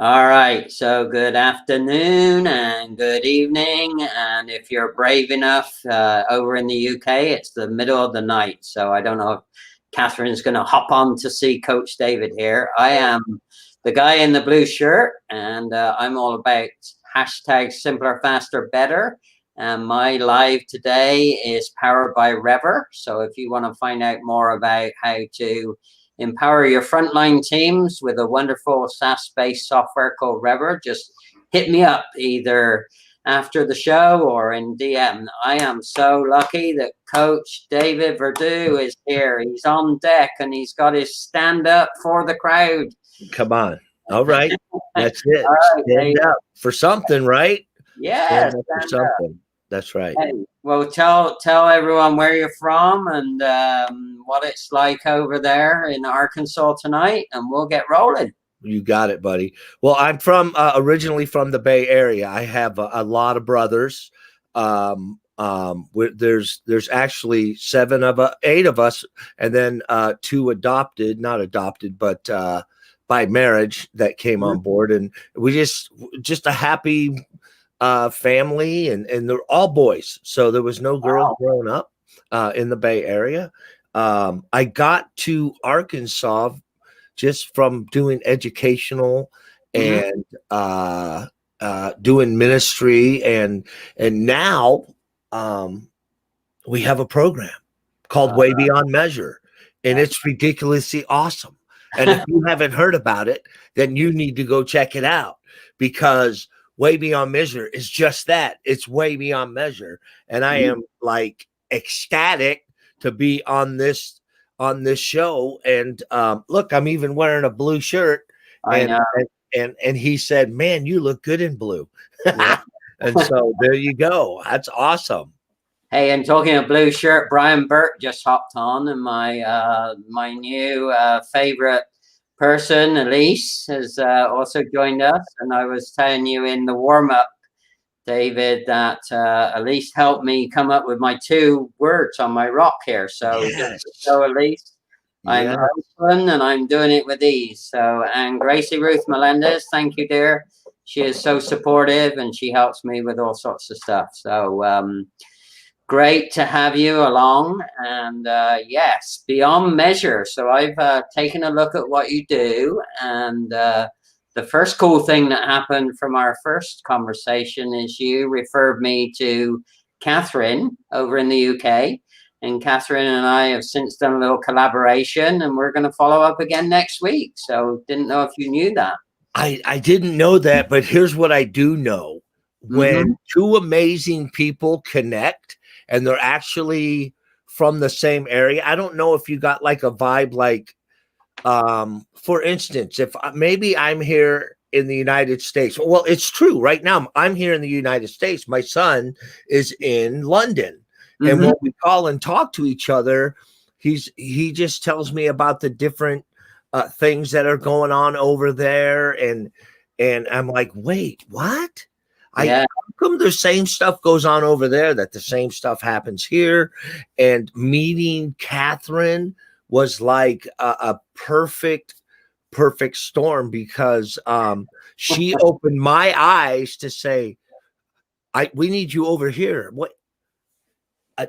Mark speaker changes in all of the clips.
Speaker 1: All right, so good afternoon and good evening. And if you're brave enough over in the UK, it's the middle of the night. So I don't know if Catherine's going to hop on to see Coach David here. I am the guy in the blue shirt, and I'm all about hashtag simpler, faster, better. And my live today is powered by Rever. So if you want to find out more about how to empower your frontline teams with a wonderful SaaS-based software called Rever, just hit me up either after the show or in DM. I am so lucky that Coach David Verdu is here. He's on deck and he's got his stand up for the crowd.
Speaker 2: Come on. All right. That's it.
Speaker 1: All right,
Speaker 2: Stand up for something, right?
Speaker 1: Yeah,
Speaker 2: Stand up for something. That's right.
Speaker 1: Hey, well, tell everyone where you're from and what it's like over there in Arkansas tonight, and we'll get rolling.
Speaker 2: You got it, buddy. Well, I'm from originally from the Bay Area. I have a lot of brothers. There's actually 8 of us, and then 2 adopted, not adopted, but by marriage that came on board, and we just a happy family, and they're all boys, so there was no girls growing up in the Bay Area. I got to Arkansas just from doing educational and doing ministry, and now we have a program called Way Beyond Measure, and it's ridiculously awesome. And if you haven't heard about it, then you need to go check it out, because Way Beyond Measure is just that. It's way beyond measure. And I am like ecstatic to be on this show. And look, I'm even wearing a blue shirt.
Speaker 1: I know.
Speaker 2: And he said, "Man, you look good in blue." And so there you go. That's awesome.
Speaker 1: Hey, and talking of blue shirt, Brian Burt just hopped on, and my new favorite person, Elise, has also joined us. And I was telling you in the warm-up, David, that Elise helped me come up with my 2 words on my rock here. So
Speaker 2: Yes.
Speaker 1: So Elise, I'm open and I'm doing it with ease. So, and Gracie Ruth Melendez, thank you, dear. She is so supportive and she helps me with all sorts of stuff. So great to have you along. And yes, beyond measure. So I've taken a look at what you do, and the first cool thing that happened from our first conversation is you referred me to Catherine over in the UK. And Catherine and I have since done a little collaboration, and we're going to follow up again next week. So didn't know if you knew that.
Speaker 2: I didn't know that, but here's what I do know. When 2 amazing people connect and they're actually from the same area, I don't know if you got like a vibe, like, for instance, if maybe I'm here in the United States. Well, it's true. Right now, I'm here in the United States. My son is in London. And when we call and talk to each other, he just tells me about the different things that are going on over there. And I'm like, wait, what? How come the same stuff goes on over there that the same stuff happens here? And meeting Catherine was like a perfect storm, because she opened my eyes to say, we need you over here. What?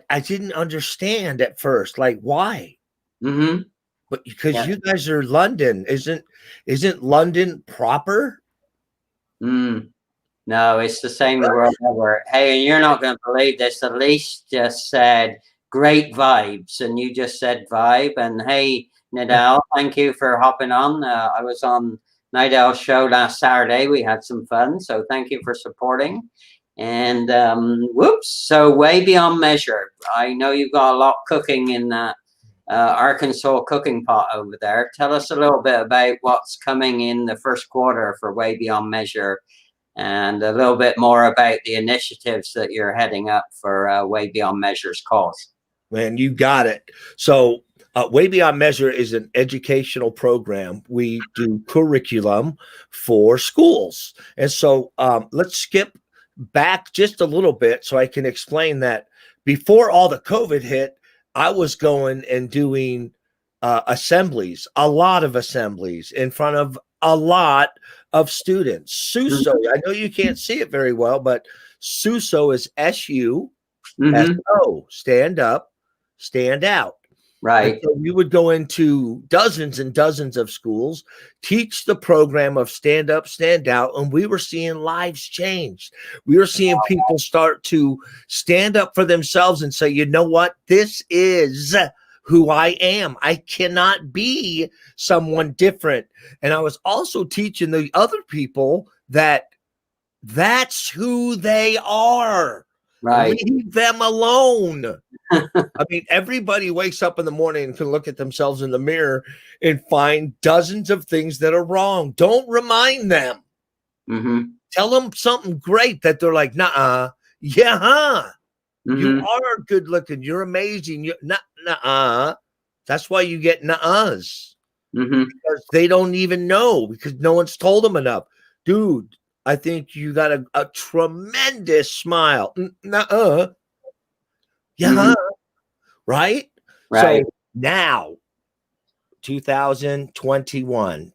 Speaker 2: I didn't understand at first, like, why? But because you guys are London, isn't London proper?
Speaker 1: No, it's the same the world over. Hey, and you're not going to believe this. Elise just said great vibes, and you just said vibe. And hey, Nidal, thank you for hopping on. I was on Nidal's show last Saturday. We had some fun, so thank you for supporting. And so Way Beyond Measure. I know you've got a lot cooking in that Arkansas cooking pot over there. Tell us a little bit about what's coming in the first quarter for Way Beyond Measure, and a little bit more about the initiatives that you're heading up for Way Beyond Measure's cause.
Speaker 2: Man, you got it. So Way Beyond Measure is an educational program. We do curriculum for schools. And so let's skip back just a little bit so I can explain that before all the COVID hit, I was going and doing assemblies, a lot of assemblies in front of a lot of students. SUSO, I know you can't see it very well, but SUSO is SUSO, stand up, stand out. And
Speaker 1: Right.
Speaker 2: so we would go into dozens and dozens of schools, teach the program of stand up, stand out, and we were seeing lives change. We were seeing people start to stand up for themselves and say, you know what? This is who I am. I cannot be someone different. And I was also teaching the other people that that's who they are.
Speaker 1: Right.
Speaker 2: Leave them alone. I mean, everybody wakes up in the morning and can look at themselves in the mirror and find dozens of things that are wrong. Don't remind them. Tell them something great that they're like, nah, yeah, you are good looking. You're amazing. You nah. That's why you get nah-uhs. Because they don't even know, because no one's told them enough. Dude, I think you got a tremendous smile. Nah. Yeah. Right?
Speaker 1: Right.
Speaker 2: So now 2021,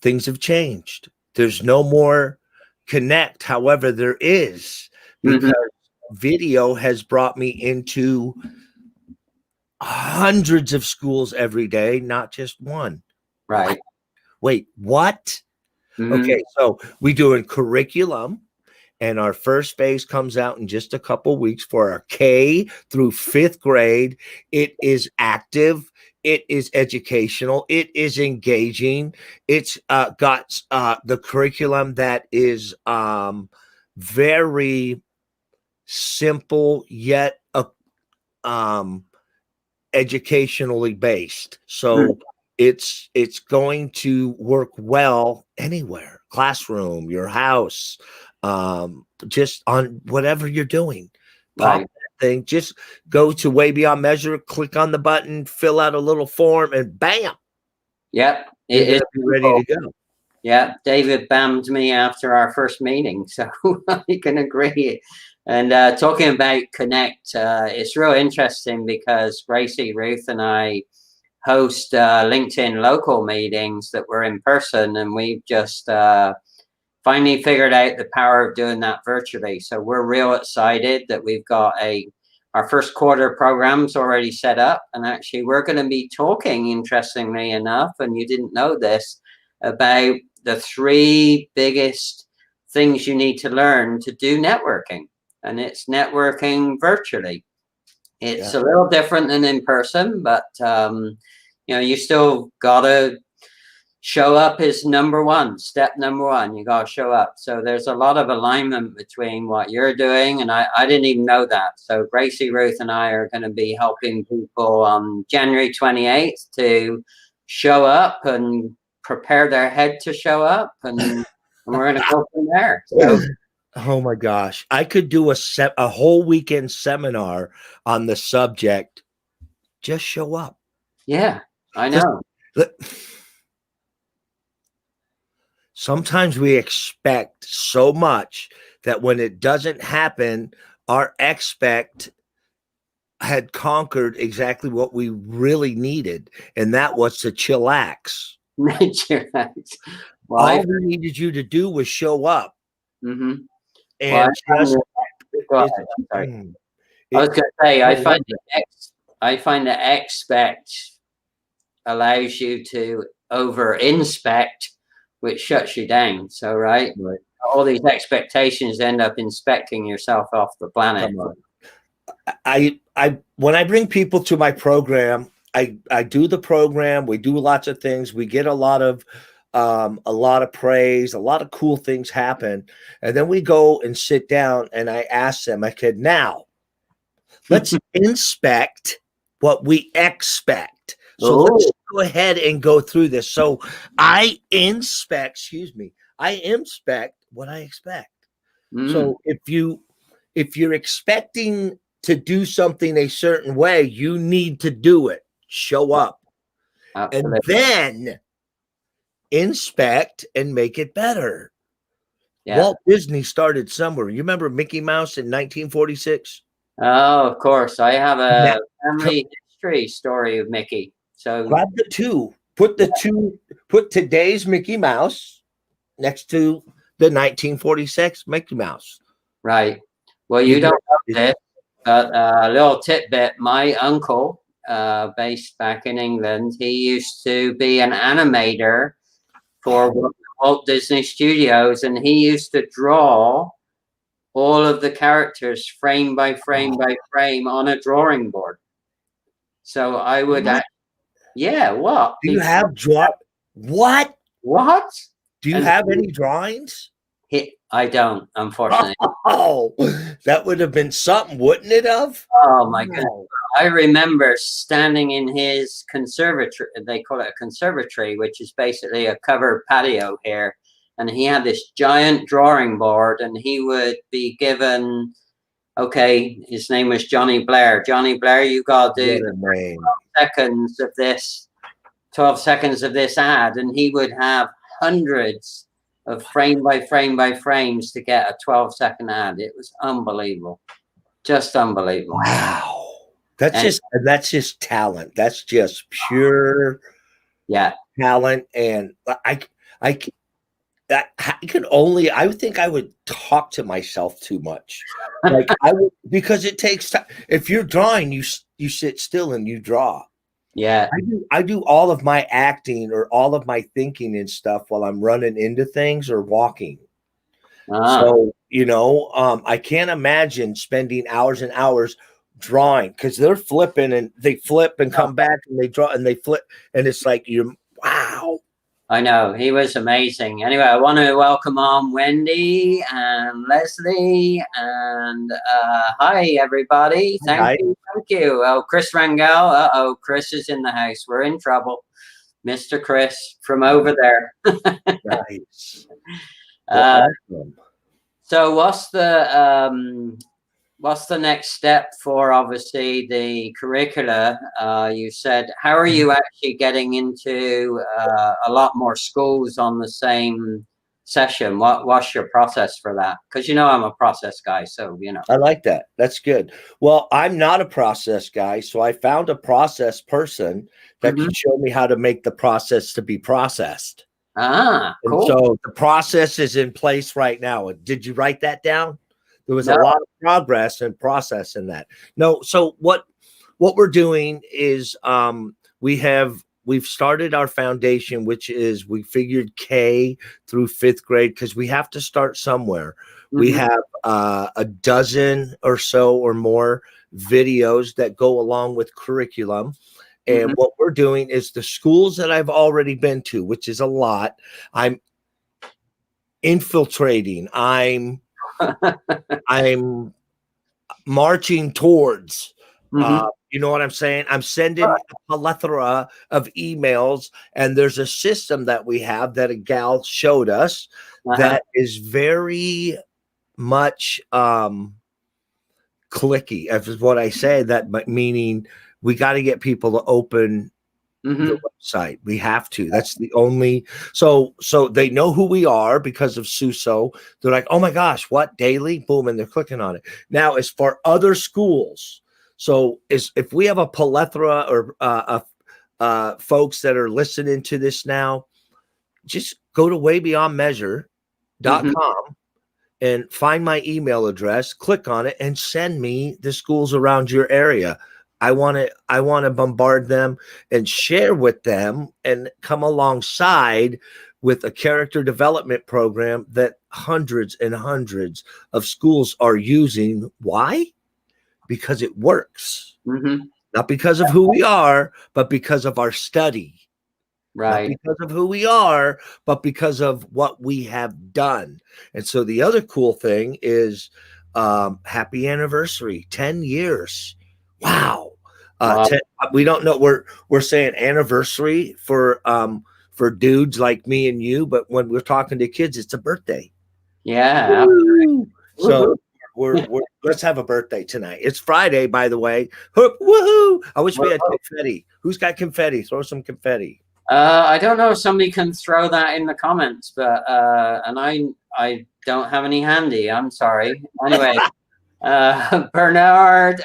Speaker 2: things have changed. There's no more connect. However, there is, because video has brought me into hundreds of schools every day, not just one.
Speaker 1: Right.
Speaker 2: Wait, what? Okay, so we doing curriculum, and our first phase comes out in just a couple weeks for our K through 5th grade. It is active. It is educational. It is engaging. It's got the curriculum that is very simple yet educationally based. So it's going to work well anywhere, classroom, your house, just on whatever you're doing. Pop that thing, just go to Way Beyond Measure, click on the button, fill out a little form, and bam.
Speaker 1: Yep.
Speaker 2: You're ready to go.
Speaker 1: Yeah, David bammed me after our first meeting, so I can agree. And talking about Connect, it's real interesting because Gracie, Ruth, and I host LinkedIn local meetings that were in person, and we've just finally figured out the power of doing that virtually. So we're real excited that we've got our first quarter programs already set up, and actually we're going to be talking, interestingly enough, and you didn't know this, about the 3 biggest things you need to learn to do networking, and it's networking virtually. It's a little different than in person, but you still gotta show up is number one. Step number one, you gotta show up. So there's a lot of alignment between what you're doing, and I didn't even know that. So Gracie, Ruth, and I are going to be helping people on January 28th to show up and prepare their head to show up, and we're going to go from there. So,
Speaker 2: oh my gosh, I could do a whole weekend seminar on the subject. Just show up.
Speaker 1: Yeah, I know.
Speaker 2: Sometimes we expect so much that when it doesn't happen, our expect had conquered exactly what we really needed, and that was to chillax.
Speaker 1: Chillax.
Speaker 2: Well, all we needed you to do was show up.
Speaker 1: And
Speaker 2: well,
Speaker 1: I was going to say, I find that expect allows you to over inspect, which shuts you down. So, right. All these expectations end up inspecting yourself off the planet.
Speaker 2: When I bring people to my program, I do the program. We do lots of things. We get a lot of praise, a lot of cool things happen. And then we go and sit down and I ask them, I said, now let's inspect what we expect. So let's go ahead and go through this. So I inspect what I expect. So if you're expecting to do something a certain way, you need to do it. Show up. Absolutely. And then inspect and make it better. Walt Disney started somewhere. You remember Mickey Mouse in 1946?
Speaker 1: Oh, of course. I have a family history story of Mickey. So
Speaker 2: grab the two. Put today's Mickey Mouse next to the 1946 Mickey Mouse.
Speaker 1: Right. Well, you don't know this, but a little tidbit. My uncle, based back in England, he used to be an animator for Walt Disney Studios, and he used to draw all of the characters frame by frame by frame on a drawing board. So I would, yeah. What?
Speaker 2: Do you have What?
Speaker 1: What?
Speaker 2: Do you have any drawings?
Speaker 1: I don't, unfortunately.
Speaker 2: Oh, that would have been something, wouldn't it have?
Speaker 1: Oh my goodness. I remember standing in his conservatory. They call it a conservatory, which is basically a covered patio here. And he had this giant drawing board, and he would be given, okay, his name was Johnny Blair. Johnny Blair, you got to do 12 seconds of this, 12 seconds of this ad. And he would have hundreds of frame by frame by frames to get a 12-second ad. It was unbelievable. Just unbelievable.
Speaker 2: Wow. That's just talent. That's just pure talent. And I would think I would talk to myself too much. Like because it takes time. If you're drawing, you sit still and you draw.
Speaker 1: Yeah.
Speaker 2: I do all of my acting or all of my thinking and stuff while I'm running into things or walking. So, I can't imagine spending hours and hours drawing, because they're flipping and they flip and come back and they draw and they flip. And it's like, wow.
Speaker 1: I know. He was amazing. Anyway, I want to welcome on Wendy and Leslie. And hi, everybody. Thank you. Oh, Chris Rangel. Chris is in the house. We're in trouble. Mr. Chris from over there.
Speaker 2: Nice.
Speaker 1: Awesome. So what's the next step for, obviously, the curricula? You said, how are you actually getting into a lot more schools on the same session? What's your process for that? Because I'm a process guy, so
Speaker 2: I like that. That's good. Well, I'm not a process guy, so I found a process person that can show me how to make the process to be processed.
Speaker 1: Cool.
Speaker 2: And so the process is in place right now. Did you write that down? There was a lot of progress and process in that. No. So what we're doing is we've started our foundation, which is we figured K through 5th grade, because we have to start somewhere. We have a dozen or so or more videos that go along with curriculum. And what we're doing is the schools that I've already been to, which is a lot, I'm infiltrating. I'm marching towards, you know what I'm saying? I'm sending a plethora of emails, and there's a system that we have that a gal showed us that is very much clicky, is what I say. That meaning we got to get people to open the website. We have to. That's the only. So they know who we are because of Suso. They're like, oh my gosh, what, daily? Boom, and they're clicking on it. Now, as for other schools, so if we have a plethora or folks that are listening to this now, just go to waybeyondmeasure.com and find my email address, click on it, and send me the schools around your area. I want to bombard them and share with them and come alongside with a character development program that hundreds and hundreds of schools are using. Why? Because it works. Not because of who we are, but because of our study.
Speaker 1: Right.
Speaker 2: Not because of who we are, but because of what we have done. And so the other cool thing is happy anniversary, 10 years. Wow. We don't know. We're saying anniversary for dudes like me and you, but when we're talking to kids, it's a birthday.
Speaker 1: Yeah.
Speaker 2: So let's have a birthday tonight. It's Friday, by the way. Woohoo! I wish we had confetti. Who's got confetti? Throw some confetti.
Speaker 1: I don't know if somebody can throw that in the comments, but and I don't have any handy. I'm sorry. Anyway, Bernard.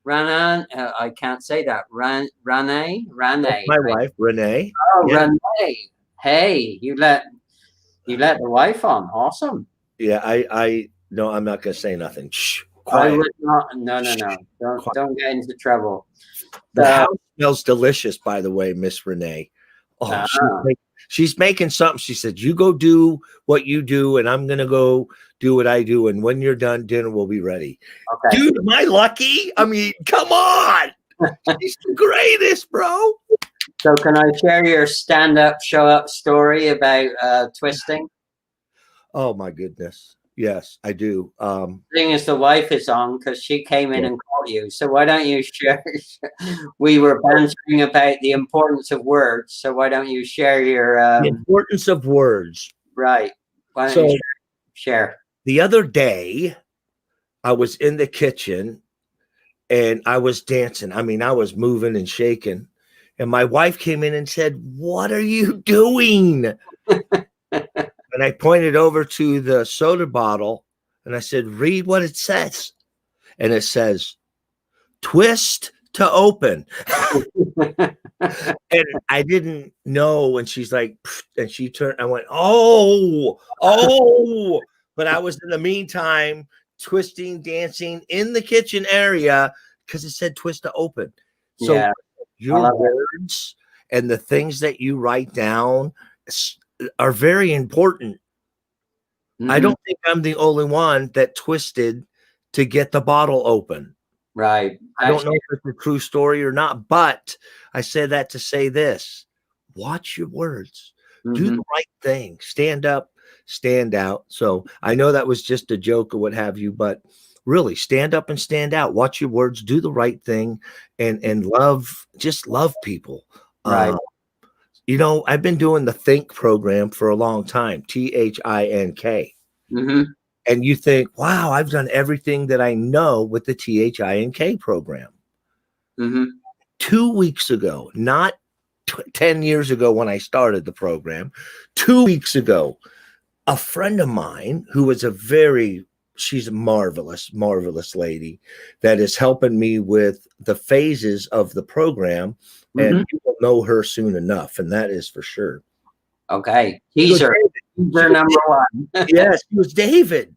Speaker 1: Rana, I can't say that. Rane,
Speaker 2: That's
Speaker 1: Rane.
Speaker 2: my wife, Renee.
Speaker 1: Oh,
Speaker 2: Yeah.
Speaker 1: Rene. Hey, you let the wife on. Awesome.
Speaker 2: Yeah. No, I'm not going to say nothing. Shh,
Speaker 1: I
Speaker 2: quiet.
Speaker 1: would not. No, no,
Speaker 2: Shh,
Speaker 1: no. Don't
Speaker 2: quiet.
Speaker 1: don't get into trouble.
Speaker 2: The
Speaker 1: So,
Speaker 2: house smells delicious, by the way, Miss Renee. Oh,
Speaker 1: ah,
Speaker 2: she's making something. She said, "You go do what you do, and I'm gonna go do what I do. And when you're done, dinner will be ready."
Speaker 1: okay.
Speaker 2: Dude, am I lucky? I mean, come on. She's the greatest, bro.
Speaker 1: So, can I share your stand-up, show-up story about twisting?
Speaker 2: Oh my goodness. Yes, I do.
Speaker 1: Thing is, the wife is on because she came in
Speaker 2: Yeah.
Speaker 1: and called you. So why don't you share? We were bantering about the importance of words. So why don't you share your
Speaker 2: The importance of words.
Speaker 1: right? Why don't you
Speaker 2: So
Speaker 1: share?
Speaker 2: the other day, I was in the kitchen and I was dancing. I mean, I was moving and shaking. And my wife came in and said, "What are you doing?" And I pointed over to the soda bottle and I said, "Read what it says." And it says, "Twist to open." And I didn't know. And she's like, "Pfft," and she turned, I went, "Oh, oh." But I was in the meantime twisting, dancing in the kitchen area because it said twist to open. So
Speaker 1: Yeah, I
Speaker 2: your
Speaker 1: love it.
Speaker 2: words and the things that you write down are very important. I
Speaker 1: Mhm.
Speaker 2: don't think I'm the only one that twisted to get the bottle open.
Speaker 1: Right.
Speaker 2: I don't know
Speaker 1: Actually,
Speaker 2: if it's a true story or not, but I say that to say this: watch your words, do
Speaker 1: mhm.
Speaker 2: the right thing, stand up, stand out. So I know that was just a joke or what have you, but really stand up and stand out. Watch your words, do the right thing, and love, just love people.
Speaker 1: Right.
Speaker 2: Uh, I've been doing the Think program for a long time, THINK.
Speaker 1: Mhm.
Speaker 2: And you think, wow, I've done everything that I know with the THINK program.
Speaker 1: Mhm.
Speaker 2: 2 weeks ago, not 10 years ago when I started the program, 2 weeks ago, a friend of mine who was she's a marvelous, marvelous lady that is helping me with the phases of the program. And
Speaker 1: Mhm.
Speaker 2: you will know her soon enough. And that is for sure.
Speaker 1: Okay.
Speaker 2: She goes,
Speaker 1: Teaser.
Speaker 2: "David." She
Speaker 1: Teaser
Speaker 2: goes,
Speaker 1: number one.
Speaker 2: "Yes." She goes, "David,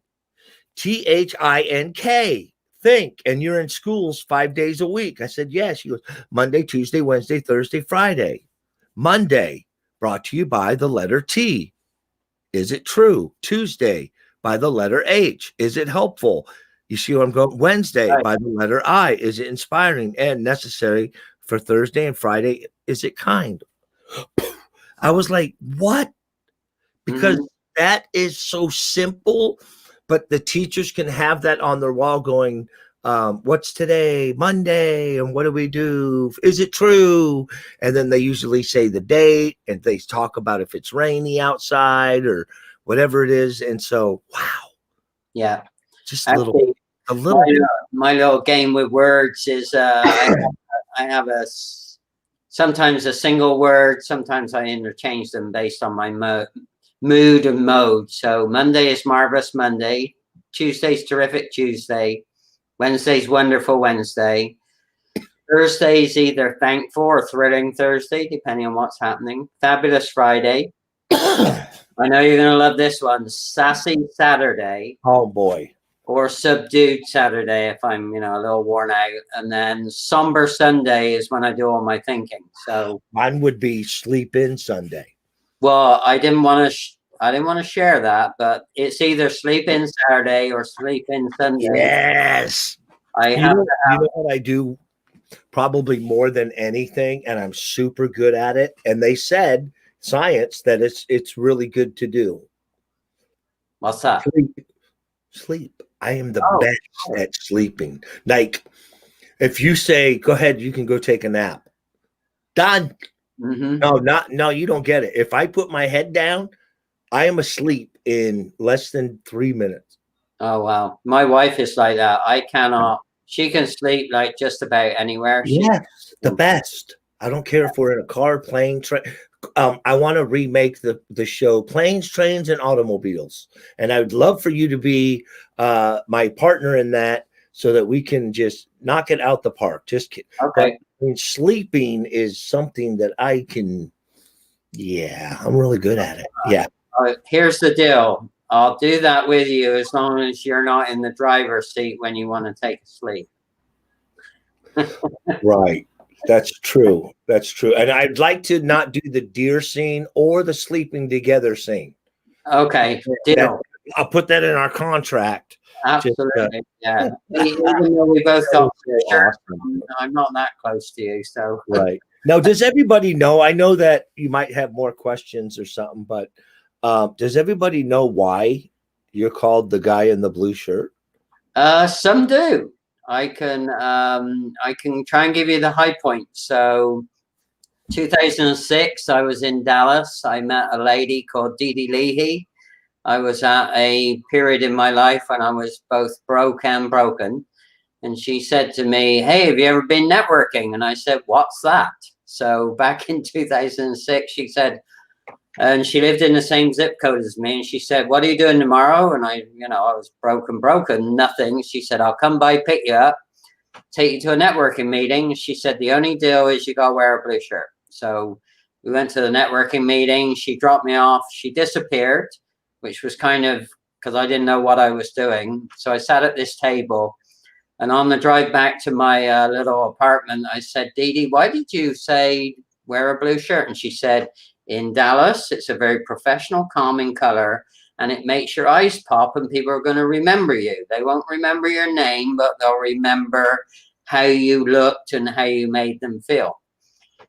Speaker 2: THINK, think, and you're in schools 5 days a week." I said, "Yeah." She goes, "Monday, Tuesday, Wednesday, Thursday, Friday. Monday, brought to you by the letter T. Is it true? Tuesday, by the letter H. Is it helpful? You see what I'm going? Wednesday,
Speaker 1: Right.
Speaker 2: by the letter I. Is it inspiring and necessary? For Thursday and Friday, is it kind?" I was like, "What?" Because
Speaker 1: Mhm.
Speaker 2: that is so simple, but the teachers can have that on their wall going, "What's today? Monday. And what do we do? Is it true?" And then they usually say the date and they talk about if it's rainy outside or whatever it is. And so, wow,
Speaker 1: Yeah.
Speaker 2: just
Speaker 1: Actually,
Speaker 2: a
Speaker 1: my
Speaker 2: little bit.
Speaker 1: my little game with words is I have sometimes a single word. Sometimes I interchange them based on my mood and mode. So Monday is marvelous Monday. Tuesday's terrific Tuesday. Wednesday's wonderful Wednesday. Thursday's either thankful or thrilling Thursday, depending on what's happening. Fabulous Friday. I know you're going to love this one. Sassy Saturday
Speaker 2: Oh boy.
Speaker 1: or subdued Saturday if I'm, a little worn out. And then somber Sunday is when I do all my thinking. So,
Speaker 2: Mine would be sleep in Sunday.
Speaker 1: well, I didn't want to share that, but it's either sleep in Saturday or sleep in Sunday.
Speaker 2: Yes.
Speaker 1: I have to
Speaker 2: You know what I do probably more than anything, and I'm super good at it. And they said science that it's really good to do.
Speaker 1: what's that?
Speaker 2: Sleep. Sleep. I am the
Speaker 1: Oh,
Speaker 2: best at sleeping. Like if you say, "Go ahead, you can go take a nap." Done.
Speaker 1: mm-hmm.
Speaker 2: No, you don't get it. If I put my head down, I am asleep in less than 3 minutes.
Speaker 1: Oh, wow. My wife is like that. I cannot, she can sleep like just about anywhere. She,
Speaker 2: Yes, the best. I don't care if we're in a car, plane, train. I want to remake the show Planes, Trains, and Automobiles, and I would love for you to be my partner in that, so that we can just knock it out the park. But
Speaker 1: Okay.
Speaker 2: I mean, sleeping is something that I can. Yeah, I'm really good at it. Yeah.
Speaker 1: Here's the deal. I'll do that with you as long as you're not in the driver's seat when you want to take a sleep.
Speaker 2: Right. That's true. That's true. And I'd like to not do the deer scene or the sleeping together scene.
Speaker 1: Okay, deal.
Speaker 2: I'll put that in our contract.
Speaker 1: Absolutely, yeah. Even though we both got shirts,
Speaker 2: Awesome.
Speaker 1: I'm not that close to you, so.
Speaker 2: Right. Now, does everybody know? I know that you might have more questions or something, but does everybody know why you're called the guy in the blue shirt?
Speaker 1: Some do. I can try and give you the high point. So 2006, I was in Dallas. I met a lady called Dee Dee Leahy. I was at a period in my life when I was both broke and broken. And she said to me, "Hey, have you ever been networking?" And I said, "What's that?" So back in 2006, she said, and she lived in the same zip code as me. And she said, "What are you doing tomorrow?" And I was broken, nothing. She said, "I'll come by, pick you up, take you to a networking meeting." She said, "The only deal is you got to wear a blue shirt." So we went to the networking meeting. She dropped me off. She disappeared, which was kind of because I didn't know what I was doing. So I sat at this table. And on the drive back to my little apartment, I said, "Dee Dee, why did you say wear a blue shirt?" And she said, "In Dallas, it's a very professional, calming color, and it makes your eyes pop, and people are going to remember you. They won't remember your name, but they'll remember how you looked and how you made them feel."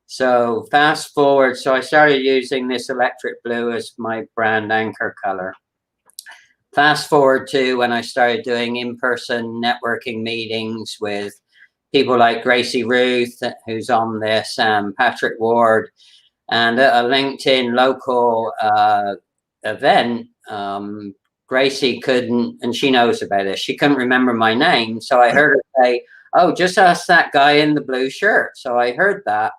Speaker 1: So fast forward, so I started using this electric blue as my brand anchor color. Fast forward to when I started doing in-person networking meetings with people like Gracie Ruth, who's on this, Patrick Ward, and at a LinkedIn local event, Gracie couldn't, and she knows about this, she couldn't remember my name. So I heard her say, "Oh, just ask that guy in the blue shirt." So I heard that.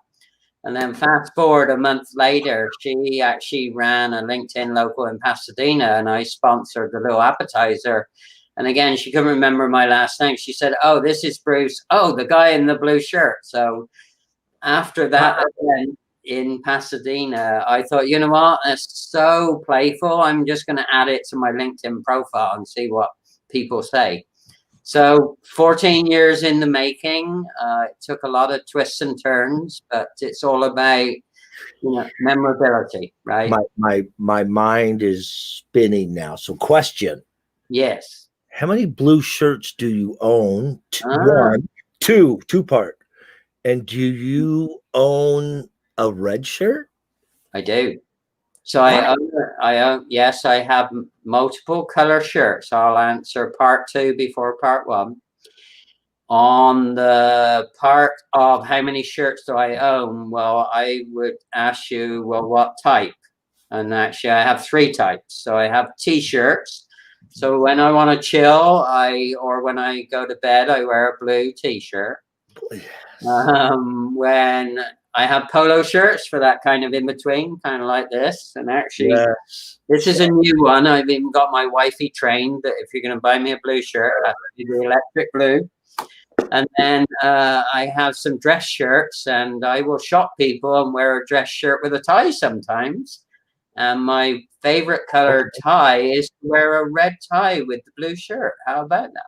Speaker 1: And then fast forward a month later, she actually ran a LinkedIn local in Pasadena, and I sponsored the little appetizer. And again, she couldn't remember my last name. She said, "Oh, this is Bruce. Oh, the guy in the blue shirt." So after that event in Pasadena, I thought, you know what? That's so playful. I'm just going to add it to my LinkedIn profile and see what people say. So 14 years in the making. It took a lot of twists and turns, but it's all about memorability, right?
Speaker 2: My mind is spinning now. So, question:
Speaker 1: Yes.
Speaker 2: how many blue shirts do you own?
Speaker 1: Ah,
Speaker 2: One, two part. And do you own a red shirt?
Speaker 1: I do. So
Speaker 2: What?
Speaker 1: I own, yes, I have multiple color shirts. I'll answer part two before part one. On the part of how many shirts do I own? Well, I would ask you, well, what type? And actually, I have three types. So I have t-shirts. So when I want to chill, or when I go to bed, I wear a blue t-shirt. When I have polo shirts for that kind of in between, kind of like this. And actually,
Speaker 2: Yes.
Speaker 1: this is a new one. I've even got my wifey trained that if you're going to buy me a blue shirt, it has to be the electric blue. And then I have some dress shirts, and I will shock people and wear a dress shirt with a tie sometimes. And my favorite color tie is to wear a red tie with the blue shirt. How about that?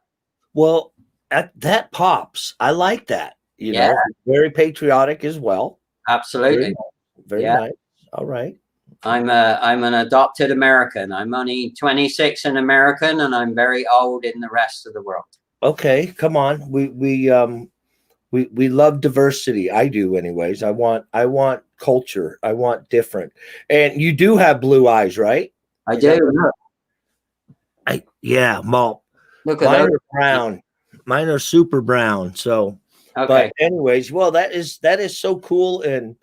Speaker 2: Well, that pops. I like that.
Speaker 1: Yeah,
Speaker 2: Very patriotic as well. Very,
Speaker 1: absolutely.
Speaker 2: very
Speaker 1: Yeah.
Speaker 2: nice. All right.
Speaker 1: I'm an adopted American. I'm only 26 in American, and I'm very old in the rest of the world.
Speaker 2: Okay, come on. We love diversity. I do, anyways. I want culture. I want different. And you do have blue eyes, right?
Speaker 1: I do.
Speaker 2: Yeah,
Speaker 1: Look at
Speaker 2: mine
Speaker 1: those.
Speaker 2: are brown. Mine are super brown. So,
Speaker 1: Okay.
Speaker 2: but anyways, well, that is so cool, and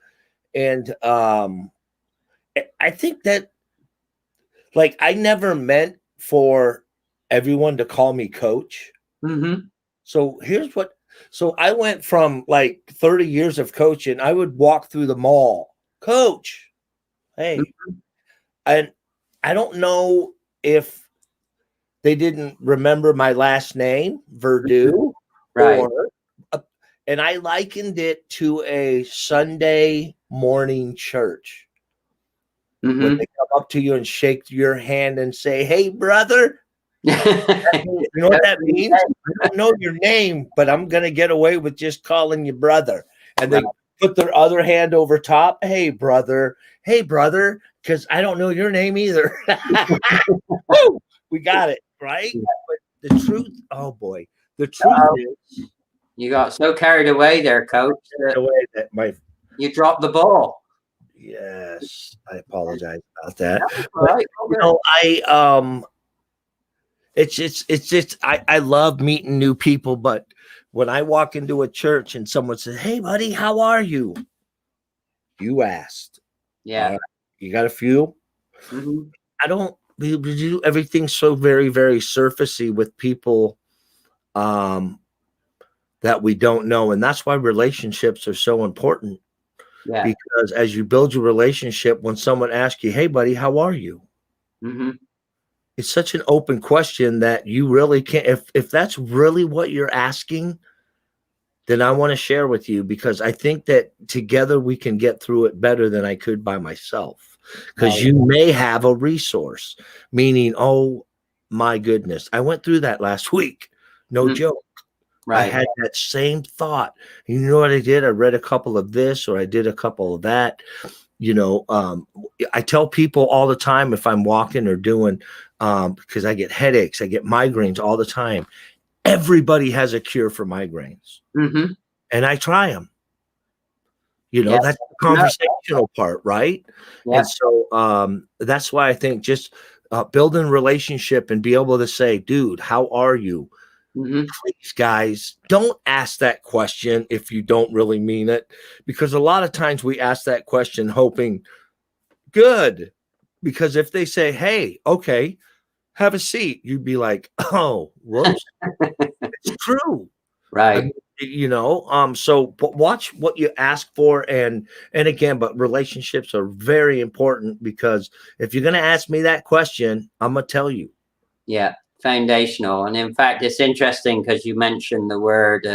Speaker 2: I think that, like, I never meant for everyone to call me coach.
Speaker 1: Mm-hmm.
Speaker 2: So so I went from like 30 years of coaching. I would walk through the mall, coach. Hey, and I don't know if they didn't remember my last name, Verdu,
Speaker 1: Right.
Speaker 2: or and I likened it to a Sunday morning church when
Speaker 1: Mm-hmm.
Speaker 2: they come up to you and shake your hand and say, "Hey, brother." You know what that means? I don't know your name, but I'm going to get away with just calling you brother. And
Speaker 1: Right.
Speaker 2: they put their other hand over top. Hey, brother. Hey, brother. Because I don't know your name either. Woo! We got it, right? But the truth, oh boy, the truth is
Speaker 1: You got so carried away there, coach, that
Speaker 2: the way that
Speaker 1: you dropped the ball.
Speaker 2: yes, I apologize about that.
Speaker 1: That's all
Speaker 2: But
Speaker 1: right. All
Speaker 2: you
Speaker 1: good.
Speaker 2: know, I love meeting new people, but when I walk into a church and someone says, "Hey, buddy, how are you?" You asked.
Speaker 1: Yeah.
Speaker 2: You got a few?
Speaker 1: Mm-hmm.
Speaker 2: I don't. We do everything so very, very surfacey with people um, that we don't know, and that's why relationships are so important.
Speaker 1: Yeah.
Speaker 2: Because as you build your relationship, when someone asks you, "Hey, buddy, how are you?"
Speaker 1: Mm-hmm.
Speaker 2: It's such an open question that you really can't. If that's really what you're asking, then I want to share with you because I think that together we can get through it better than I could by myself. Because
Speaker 1: Right.
Speaker 2: you may have a resource, meaning, oh my goodness, I went through that last week. No
Speaker 1: Mm-hmm.
Speaker 2: joke. I
Speaker 1: Right.
Speaker 2: had that same thought. You know what I did? I read a couple of this or I did a couple of that. You know, I tell people all the time if I'm walking or doing, because I get headaches, I get migraines all the time. Everybody has a cure for migraines,
Speaker 1: Mm-hmm.
Speaker 2: and I try them. You know,
Speaker 1: Yeah.
Speaker 2: that's the
Speaker 1: No.
Speaker 2: conversational part, right?
Speaker 1: Yeah.
Speaker 2: And so that's why I think just building relationship and be able to say, dude, how are you?
Speaker 1: Mm-hmm.
Speaker 2: Please, guys, don't ask that question if you don't really mean it, because a lot of times we ask that question hoping good. Because if they say, hey, okay, have a seat, you'd be like, oh, whoops, it's true. I
Speaker 1: Right.
Speaker 2: mean, so but watch what you ask for and again, but relationships are very important because if you're gonna ask me that question, I'm gonna tell you.
Speaker 1: Yeah. Foundational. And in fact, it's interesting because you mentioned the word.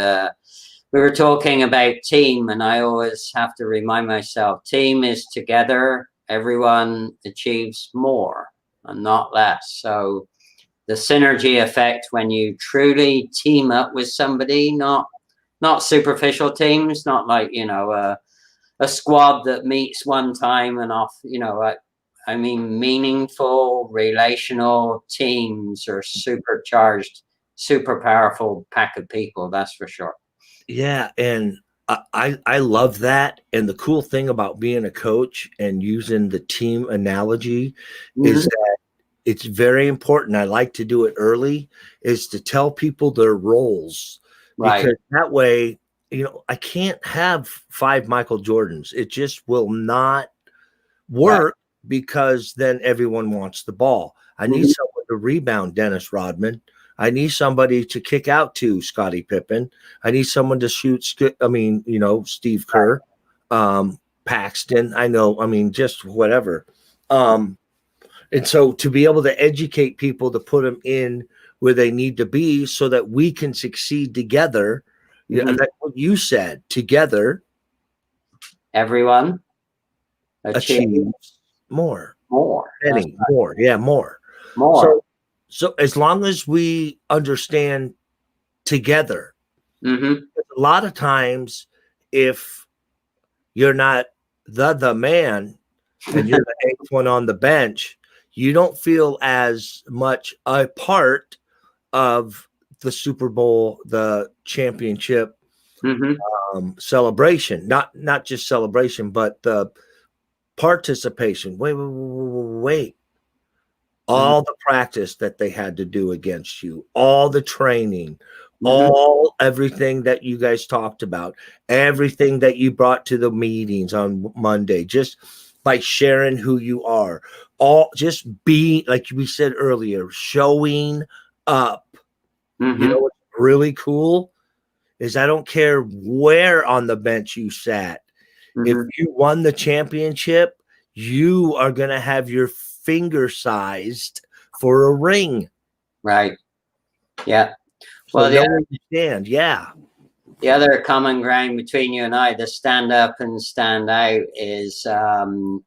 Speaker 1: We were talking about team, and I always have to remind myself: team is together. Everyone achieves more and not less. So the synergy effect when you truly team up with somebody, not superficial teams, not like a squad that meets one time and off. I mean meaningful relational teams are supercharged, super powerful pack of people. That's for sure.
Speaker 2: Yeah, and I love that. And the cool thing about being a coach and using the team analogy is
Speaker 1: Mm-hmm.
Speaker 2: that it's very important. I like to do it early, is to tell people their roles
Speaker 1: Right.
Speaker 2: because that way, I can't have five Michael Jordans. It just will not
Speaker 1: Right.
Speaker 2: work because then everyone wants the ball. I need
Speaker 1: Mm-hmm.
Speaker 2: someone to rebound Dennis Rodman. I need somebody to kick out to Scottie Pippen. I need someone to shoot. Steve Kerr, Paxton. Just whatever. And so to be able to educate people to put them in where they need to be so that we can succeed together.
Speaker 1: Mm-hmm.
Speaker 2: That's what you said. Together,
Speaker 1: Everyone achieve
Speaker 2: achieves more.
Speaker 1: more. That's
Speaker 2: Penny, more. Yeah, more.
Speaker 1: more.
Speaker 2: So as long as we understand together,
Speaker 1: Mm-hmm.
Speaker 2: a lot of times if you're not the man and you're the eighth one on the bench, you don't feel as much a part of the Super Bowl, the championship
Speaker 1: Mm-hmm.
Speaker 2: celebration. Not just celebration, but the participation. Wait.
Speaker 1: Mm-hmm.
Speaker 2: All the practice that they had to do against you, all the training,
Speaker 1: Mm-hmm.
Speaker 2: everything that you guys talked about, everything that you brought to the meetings on Monday, just by sharing who you are, all just being, like we said earlier, showing up. You
Speaker 1: Mm-hmm.
Speaker 2: know what's really cool is I don't care where on the bench you sat. If
Speaker 1: Mm-hmm.
Speaker 2: you won the championship, you are going to have your finger sized for a ring.
Speaker 1: Right. Yeah.
Speaker 2: So
Speaker 1: Well,
Speaker 2: know where you stand. Yeah.
Speaker 1: the other common ground between you and I, the stand up and stand out, is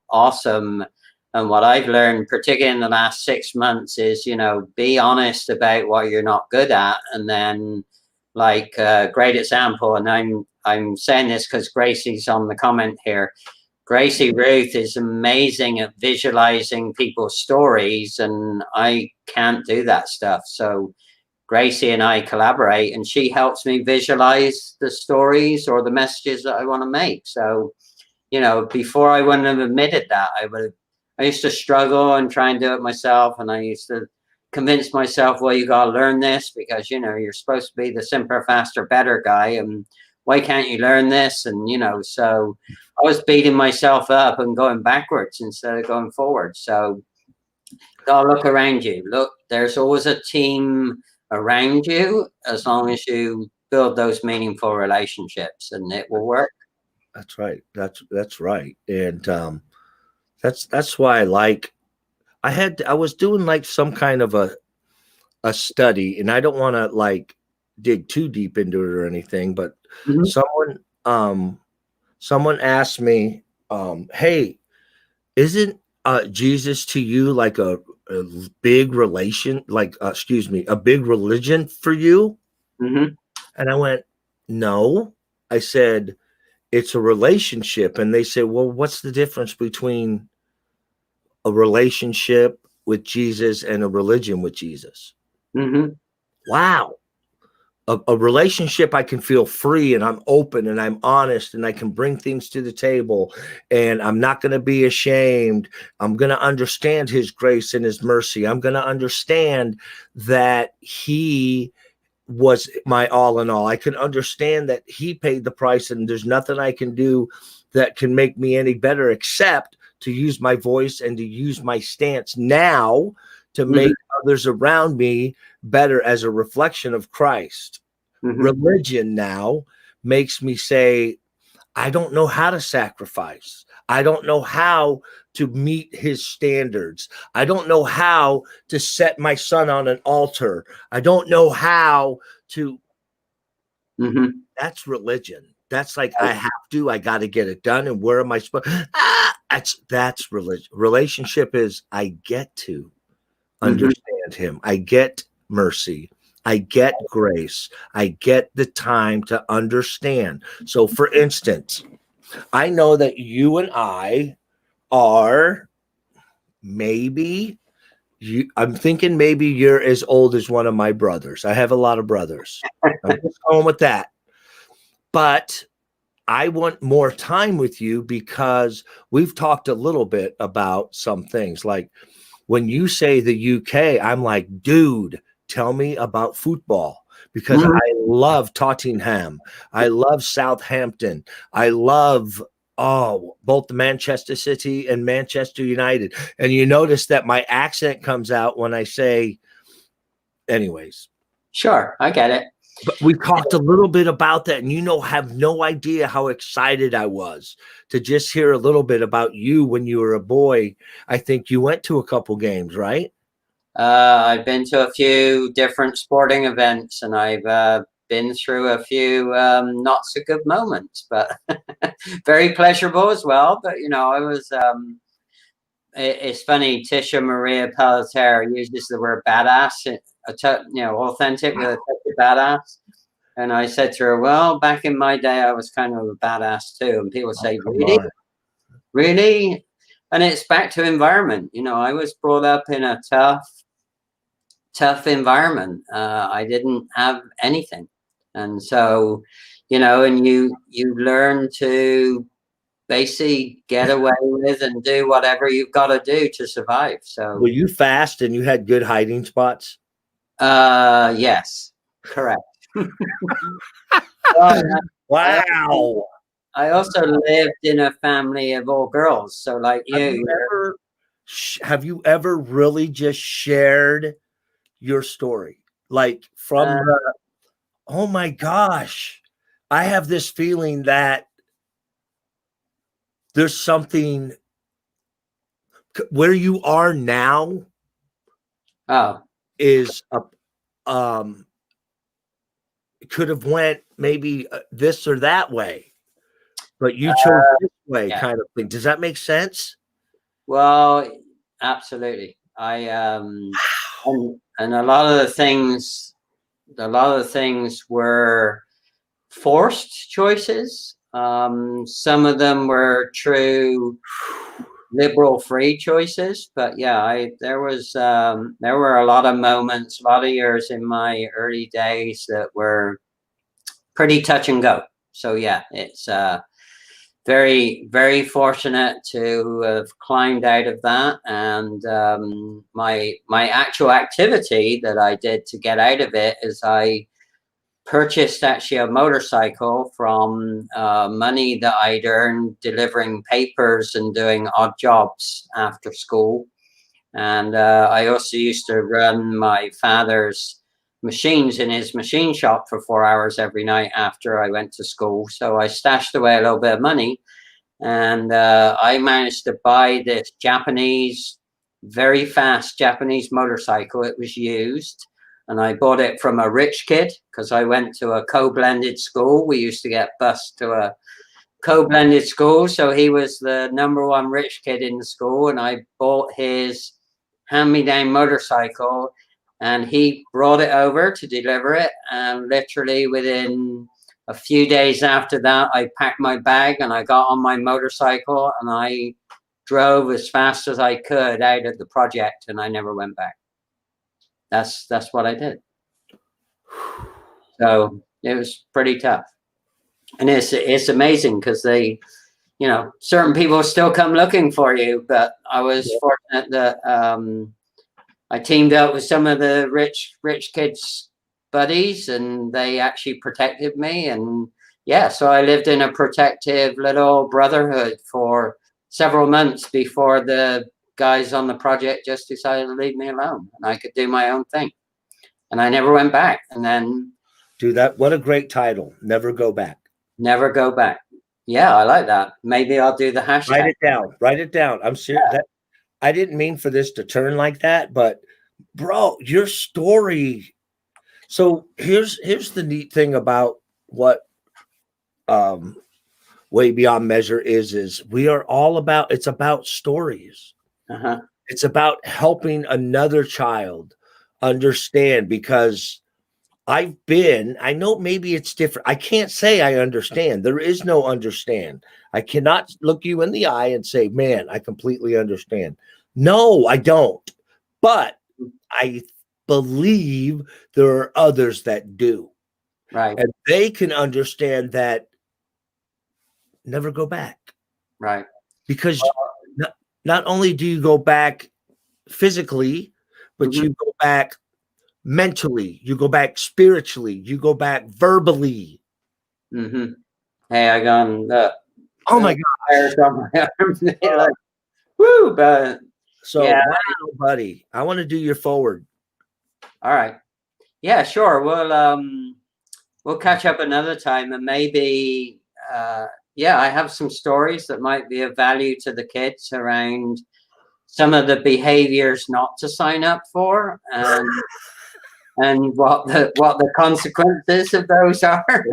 Speaker 1: awesome. And what I've learned, particularly in the last 6 months, is, be honest about what you're not good at. And then, like, great example, and I'm saying this because Gracie's on the comment here. Gracie Ruth is amazing at visualizing people's stories, and I can't do that stuff. So Gracie and I collaborate, and she helps me visualize the stories or the messages that I want to make. So, before I wouldn't have admitted that. I used to struggle and try and do it myself, and I used to convince myself, well, you got to learn this because, you're supposed to be the simpler, faster, better guy, and why can't you learn this? And, so I was beating myself up and going backwards instead of going forward. So, got to look around you. Look, there's always a team around you as long as you build those meaningful relationships, and it will work.
Speaker 2: That's right. That's right. And that's why I was doing like some kind of a study, and I don't want to like dig too deep into it or anything, but
Speaker 1: Mm-hmm.
Speaker 2: someone asked me, hey, isn't Jesus to you like a big relation, like a big religion for you?
Speaker 1: Mm-hmm.
Speaker 2: And I went, no. I said, it's a relationship. And they said, well, what's the difference between a relationship with Jesus and a religion with Jesus?
Speaker 1: Mm-hmm.
Speaker 2: Wow. A relationship, I can feel free and I'm open and I'm honest and I can bring things to the table and I'm not going to be ashamed. I'm going to understand his grace and his mercy. I'm going to understand that he was my all in all. I can understand that he paid the price and there's nothing I can do that can make me any better except to use my voice and to use my stance now to make others around me better as a reflection of Christ.
Speaker 1: Mm-hmm.
Speaker 2: Religion now makes me say, I don't know how to sacrifice. I don't know how to meet his standards. I don't know how to set my son on an altar. I don't know how to.
Speaker 1: Mm-hmm.
Speaker 2: That's religion. That's like, I got to get it done. And where am I supposed? That's religion. Relationship is I get to understand him. I get mercy. I get grace. I get the time to understand. So, for instance, I know that you and I are I'm thinking maybe you're as old as one of my brothers. I have a lot of brothers. I'm just going with that. But I want more time with you because we've talked a little bit about some things. Like when you say the UK, I'm like, dude, tell me about football because I love Tottenham. I love Southampton. I love both the Manchester City and Manchester United. And you notice that my accent comes out when I say, anyways.
Speaker 1: Sure, I get it.
Speaker 2: But we talked a little bit about that, and have no idea how excited I was to just hear a little bit about you when you were a boy. I think you went to a couple games, right?
Speaker 1: I've been to a few different sporting events, and I've been through a few not so good moments, but very pleasurable as well. But I was. It's funny. Tisha Maria Pelletier uses the word badass. Authentic with a touch of badass. And I said to her, well, back in my day, I was kind of a badass too. And people say, really? Really? And it's back to environment. I was brought up in a tough environment. I didn't have anything. And so, and you learn to basically get away with and do whatever you've got to do to survive. So
Speaker 2: were you fast and you had good hiding spots?
Speaker 1: Yes, correct. Well,
Speaker 2: Wow.
Speaker 1: I also lived in a family of all girls. So like
Speaker 2: have you ever really just shared your story? Like from oh my gosh, I have this feeling that there's something where you are now
Speaker 1: oh,
Speaker 2: is a it could have went maybe this or that way, but you chose this way,
Speaker 1: yeah.
Speaker 2: kind of thing. Does that make sense?
Speaker 1: Well, absolutely. And a lot of the things were forced choices. Some of them were true liberal free choices, but yeah, there were a lot of moments, a lot of years in my early days that were pretty touch and go. So yeah, it's very, very fortunate to have climbed out of that. And my actual activity that I did to get out of it is I purchased actually a motorcycle from money that I'd earned delivering papers and doing odd jobs after school. And I also used to run my father's machines in his machine shop for 4 hours every night after I went to school. So I stashed away a little bit of money, and I managed to buy this very fast Japanese motorcycle. It was used. And I bought it from a rich kid because I went to a co-blended school. We used to get bused to a co-blended school. So he was the #1 rich kid in the school. And I bought his hand-me-down motorcycle, and he brought it over to deliver it. And literally within a few days after that, I packed my bag and I got on my motorcycle and I drove as fast as I could out of the project, and I never went back. That's what I did. So it was pretty tough, and it's amazing because certain people still come looking for you. But I was fortunate that I teamed up with some of the rich kids' buddies, and they actually protected me. And yeah, so I lived in a protective little brotherhood for several months before the guys on the project just decided to leave me alone and I could do my own thing. And I never went back. And then
Speaker 2: what a great title. Never Go Back.
Speaker 1: Never Go Back. Yeah, I like that. Maybe I'll do the hashtag.
Speaker 2: Write it down. I'm serious. Yeah. I didn't mean for this to turn like that, but bro, your story. So here's the neat thing about what Way Beyond Measure is we are all about, it's about stories.
Speaker 1: Uh-huh.
Speaker 2: It's about helping another child understand, because I know maybe it's different. I can't say I understand. There is no understand. I cannot look you in the eye and say, man, I completely understand. No, I don't. But I believe there are others that do.
Speaker 1: Right.
Speaker 2: And they can understand that. Never go back.
Speaker 1: Right.
Speaker 2: Because not only do you go back physically, but you go back mentally, you go back spiritually, you go back verbally.
Speaker 1: Mm-hmm. Hey, I got
Speaker 2: oh my gosh.
Speaker 1: On my arms. Like, woo, but
Speaker 2: so yeah. Wow, buddy. I want to do your forward.
Speaker 1: All right. Yeah, sure. We'll catch up another time, and maybe I have some stories that might be of value to the kids around some of the behaviors not to sign up for, and what the consequences of those are.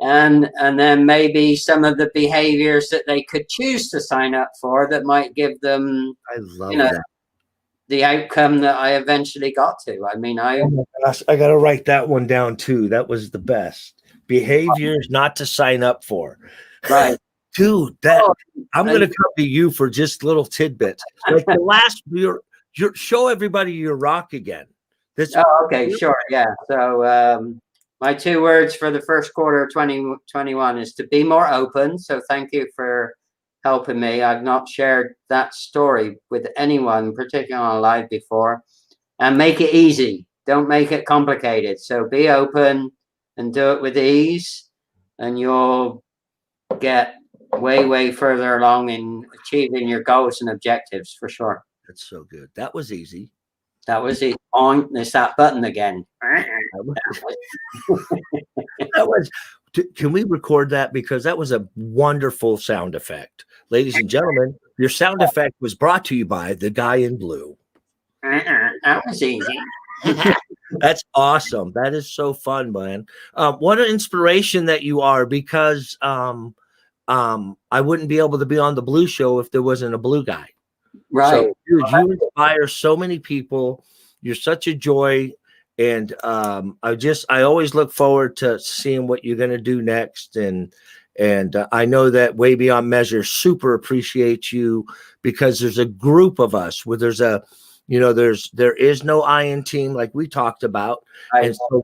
Speaker 1: and then maybe some of the behaviors that they could choose to sign up for that might give them,
Speaker 2: I love that,
Speaker 1: the outcome that I eventually got to. I mean,
Speaker 2: oh my gosh, I got to write that one down too. That was the best. Behaviors not to sign up for.
Speaker 1: Right.
Speaker 2: Dude, I'm going to come to you for just little tidbits. Like the last, show everybody your rock again.
Speaker 1: Okay, sure. Yeah. So my 2 words for the first quarter of 2021 is to be more open. So thank you for helping me. I've not shared that story with anyone, particularly on live before. And make it easy. Don't make it complicated. So be open and do it with ease, and you'll get way, way further along in achieving your goals and objectives for sure.
Speaker 2: That's so good. That was easy.
Speaker 1: That was it. On, there's that button again.
Speaker 2: Can we record that? Because that was a wonderful sound effect. Ladies and gentlemen, your sound effect was brought to you by the guy in blue.
Speaker 1: That was easy.
Speaker 2: That's awesome. That is so fun, man. What an inspiration that you are, because I wouldn't be able to be on the Blue Show if there wasn't a blue guy.
Speaker 1: Right.
Speaker 2: So, dude, you inspire so many people. You're such a joy. And I always look forward to seeing what you're going to do next. And I know that Way Beyond Measure super appreciates you, because there's a group of us where there is no IN team like we talked about.
Speaker 1: Right.
Speaker 2: And so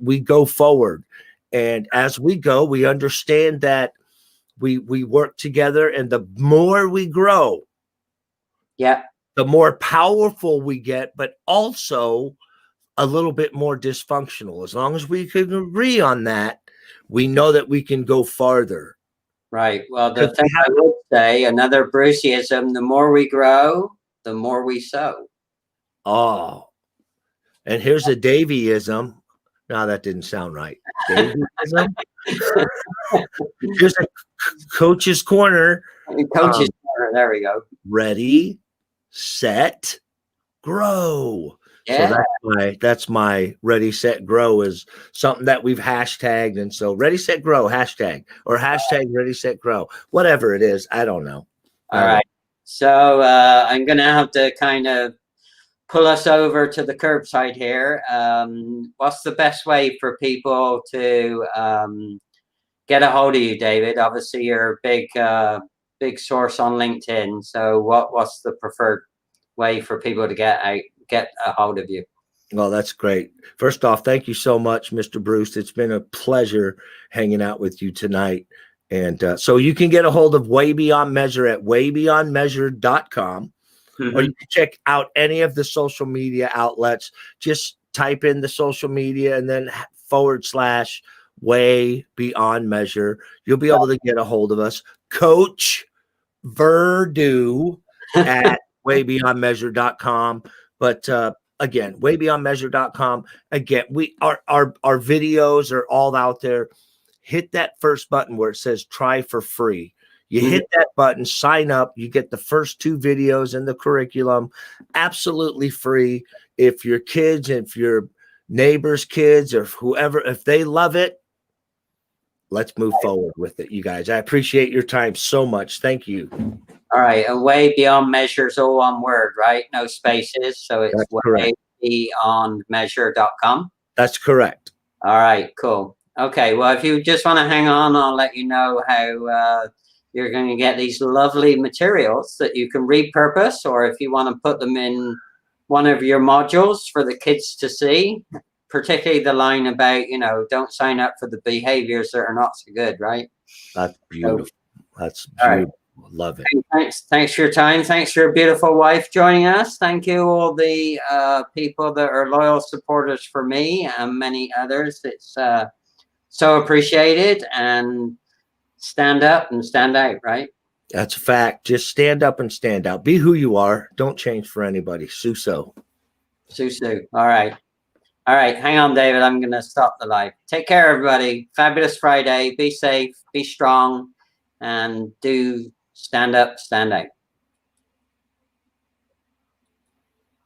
Speaker 2: we go forward. And as we go, we understand that we work together, and the more we grow,
Speaker 1: Yeah.
Speaker 2: the more powerful we get, but also a little bit more dysfunctional. As long as we can agree on that, we know that we can go farther.
Speaker 1: Right. Well, the thing I would say, another Bruceism, the more we grow, the more we sow.
Speaker 2: Oh, and here's a Davyism. No, that didn't sound right. Davyism. Here's a Coach's Corner.
Speaker 1: Coach's Corner. There we go.
Speaker 2: Ready, set, grow.
Speaker 1: Yeah.
Speaker 2: So that's my ready, set, grow is something that we've hashtagged. And so ready, set, grow, hashtag, or hashtag ready, set, grow, whatever it is. I don't know.
Speaker 1: All right. So I'm going to have to kind of pull us over to the curbside here. What's the best way for people to get a hold of you, David? Obviously, you're a big source on LinkedIn. So what's the preferred way for people to get a hold of you?
Speaker 2: Well, that's great. First off, thank you so much, Mr. Bruce. It's been a pleasure hanging out with you tonight. And so you can get a hold of Way Beyond Measure at waybeyondmeasure.com. Or you can check out any of the social media outlets. Just type in the social media and then / Way Beyond Measure. You'll be able to get a hold of us. Coach Verdu at waybeyondmeasure.com. But again, waybeyondmeasure.com. Again, our videos are all out there. Hit that first button where it says try for free. You hit that button, sign up. You get the first 2 videos in the curriculum absolutely free. If your kids, if your neighbors' kids, or whoever, if they love it, let's move forward with it, you guys. I appreciate your time so much. Thank you.
Speaker 1: All right. And Way Beyond Measure is all one word, right? No spaces. So it's waybeyondmeasure.com.
Speaker 2: That's correct.
Speaker 1: All right. Cool. Okay. Well, if you just want to hang on, I'll let you know how you're going to get these lovely materials that you can repurpose, or if you want to put them in one of your modules for the kids to see, particularly the line about, don't sign up for the behaviors that are not so good, right?
Speaker 2: That's beautiful. That's beautiful. Right. Love it.
Speaker 1: Thanks for your time. Thanks for your beautiful wife joining us. Thank you, all the people that are loyal supporters for me and many others. It's so appreciated. And stand up and stand out, right?
Speaker 2: That's a fact. Just stand up and stand out. Be who you are. Don't change for anybody. Suso.
Speaker 1: Susu. All right. Hang on, David. I'm going to stop the live. Take care, everybody. Fabulous Friday. Be safe. Be strong. And do stand up, stand out.